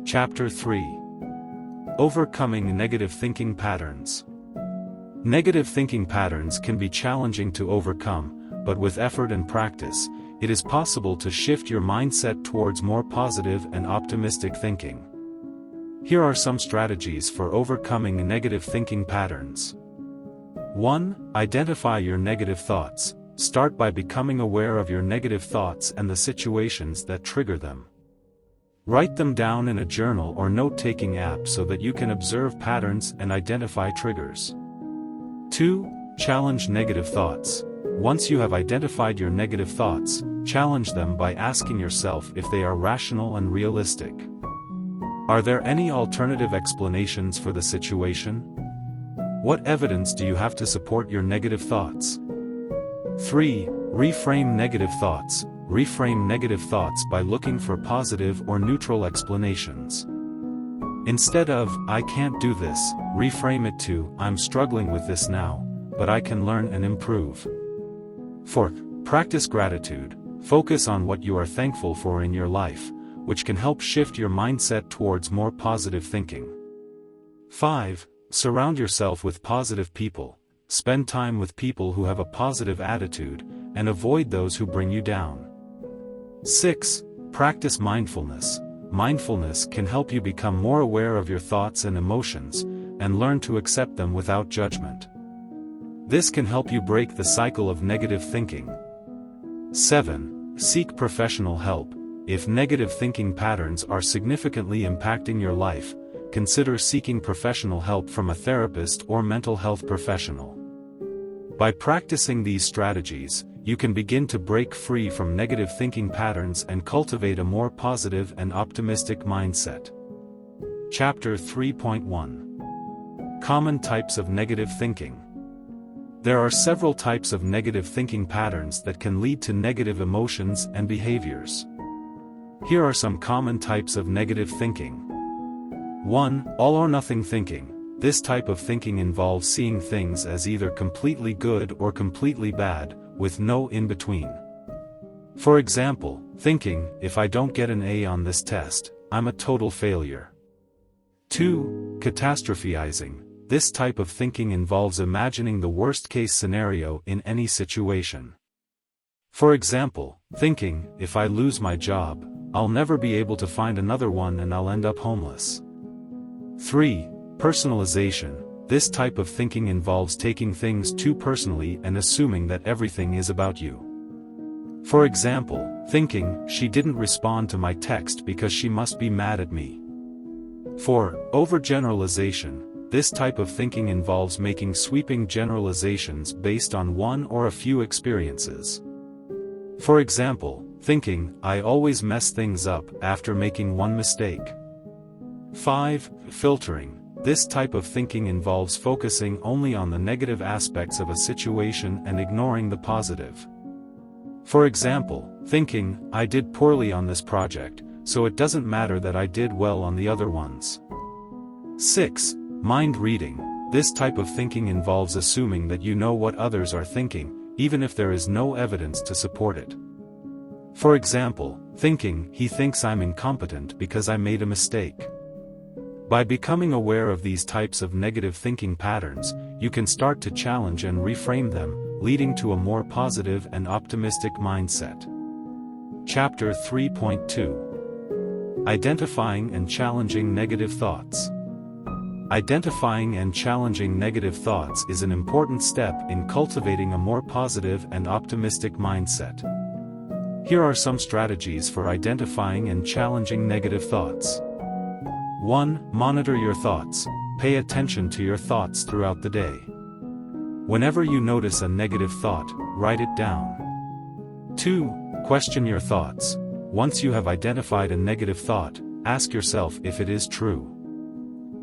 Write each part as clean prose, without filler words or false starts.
Chapter 3. Overcoming Negative Thinking Patterns. Negative thinking patterns can be challenging to overcome, but with effort and practice, it is possible to shift your mindset towards more positive and optimistic thinking. Here are some strategies for overcoming negative thinking patterns. 1. Identify your negative thoughts. Start by becoming aware of your negative thoughts and the situations that trigger them. Write them down in a journal or note-taking app so that you can observe patterns and identify triggers. 2. Challenge negative thoughts. Once you have identified your negative thoughts, challenge them by asking yourself if they are rational and realistic. Are there any alternative explanations for the situation? What evidence do you have to support your negative thoughts? 3. Reframe negative thoughts. Reframe negative thoughts by looking for positive or neutral explanations. Instead of, "I can't do this," reframe it to, "I'm struggling with this now, but I can learn and improve." 4. Practice gratitude. Focus on what you are thankful for in your life, which can help shift your mindset towards more positive thinking. 5. Surround yourself with positive people. Spend time with people who have a positive attitude, and avoid those who bring you down. 6. Practice mindfulness. Mindfulness can help you become more aware of your thoughts and emotions, and learn to accept them without judgment. This can help you break the cycle of negative thinking. 7. Seek professional help. If negative thinking patterns are significantly impacting your life, consider seeking professional help from a therapist or mental health professional. By practicing these strategies, you can begin to break free from negative thinking patterns and cultivate a more positive and optimistic mindset. Chapter 3.1. Common types of negative thinking. There are several types of negative thinking patterns that can lead to negative emotions and behaviors. Here are some common types of negative thinking. 1. All or nothing thinking. This type of thinking involves seeing things as either completely good or completely bad, with no in-between. For example, thinking, "If I don't get an A on this test, I'm a total failure." 2. Catastrophizing. This type of thinking involves imagining the worst-case scenario in any situation. For example, thinking, "If I lose my job, I'll never be able to find another one and I'll end up homeless." 3. Personalization. This type of thinking involves taking things too personally and assuming that everything is about you. For example, thinking, "She didn't respond to my text because she must be mad at me." 4. Overgeneralization. This type of thinking involves making sweeping generalizations based on one or a few experiences. For example, thinking, "I always mess things up after making one mistake." 5. Filtering. This type of thinking involves focusing only on the negative aspects of a situation and ignoring the positive. For example, thinking, "I did poorly on this project, so it doesn't matter that I did well on the other ones." 6. Mind reading. This type of thinking involves assuming that you know what others are thinking, even if there is no evidence to support it. For example, thinking, "He thinks I'm incompetent because I made a mistake." By becoming aware of these types of negative thinking patterns, you can start to challenge and reframe them, leading to a more positive and optimistic mindset. Chapter 3.2. Identifying and challenging negative thoughts. Identifying and challenging negative thoughts is an important step in cultivating a more positive and optimistic mindset. Here are some strategies for identifying and challenging negative thoughts. 1. Monitor your thoughts. Pay attention to your thoughts throughout the day. Whenever you notice a negative thought, write it down. 2. Question your thoughts. Once you have identified a negative thought, ask yourself if it is true.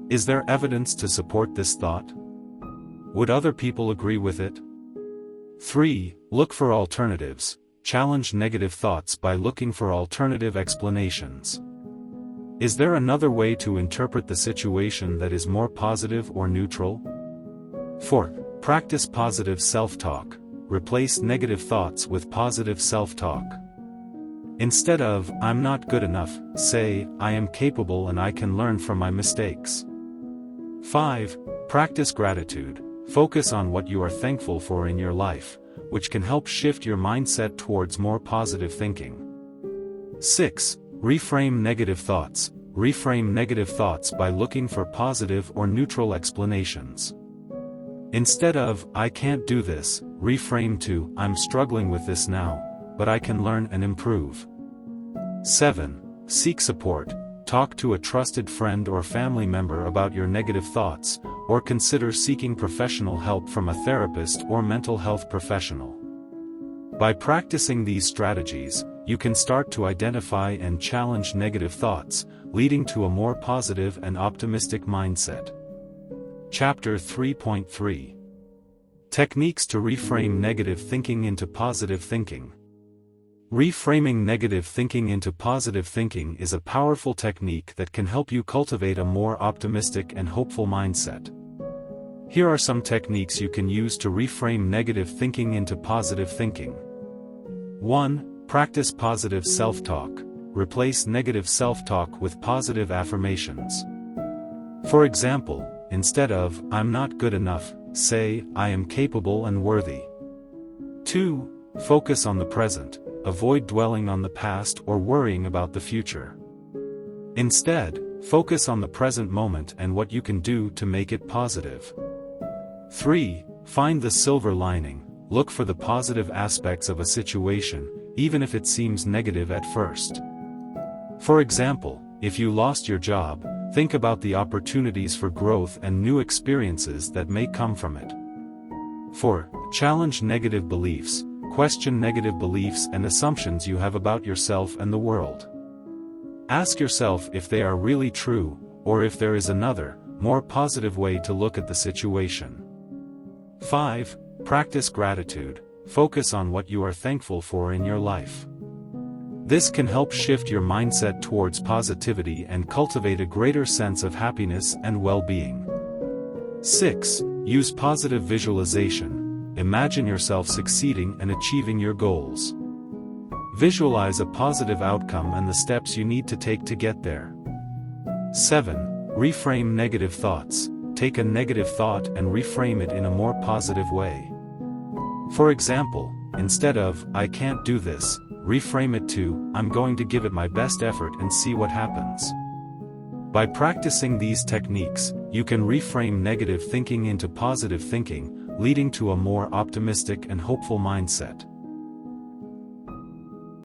Is there evidence to support this thought? Would other people agree with it? 3. Look for alternatives. Challenge negative thoughts by looking for alternative explanations. Is there another way to interpret the situation that is more positive or neutral? 4. Practice positive self-talk. Replace negative thoughts with positive self-talk. Instead of, I'm not good enough, say, I am capable and I can learn from my mistakes. 5. Practice gratitude. Focus on what you are thankful for in your life, which can help shift your mindset towards more positive thinking. 6. Reframe negative thoughts. Reframe negative thoughts by looking for positive or neutral explanations. Instead of, I can't do this, reframe to, I'm struggling with this now, but I can learn and improve. 7. Seek support. Talk to a trusted friend or family member about your negative thoughts, or consider seeking professional help from a therapist or mental health professional. By practicing these strategies, you can start to identify and challenge negative thoughts, leading to a more positive and optimistic mindset. Chapter 3.3. Techniques to reframe negative thinking into positive thinking. Reframing negative thinking into positive thinking is a powerful technique that can help you cultivate a more optimistic and hopeful mindset. Here are some techniques you can use to reframe negative thinking into positive thinking. 1. Practice positive self-talk. Replace negative self-talk with positive affirmations. For example, instead of, I'm not good enough, say, I am capable and worthy. 2. Focus on the present. Avoid dwelling on the past or worrying about the future. Instead, focus on the present moment and what you can do to make it positive. 3. Find the silver lining. Look for the positive aspects of a situation, even if it seems negative at first. For example, if you lost your job, think about the opportunities for growth and new experiences that may come from it. 4. Challenge negative beliefs. Question negative beliefs and assumptions you have about yourself and the world. Ask yourself if they are really true, or if there is another, more positive way to look at the situation. 5. Practice gratitude. Focus on what you are thankful for in your life. This can help shift your mindset towards positivity and cultivate a greater sense of happiness and well-being. 6. Use positive visualization. Imagine yourself succeeding and achieving your goals. Visualize a positive outcome and the steps you need to take to get there. 7. Reframe negative thoughts. Take a negative thought and reframe it in a more positive way. For example, instead of, I can't do this, reframe it to, I'm going to give it my best effort and see what happens. By practicing these techniques, you can reframe negative thinking into positive thinking, leading to a more optimistic and hopeful mindset.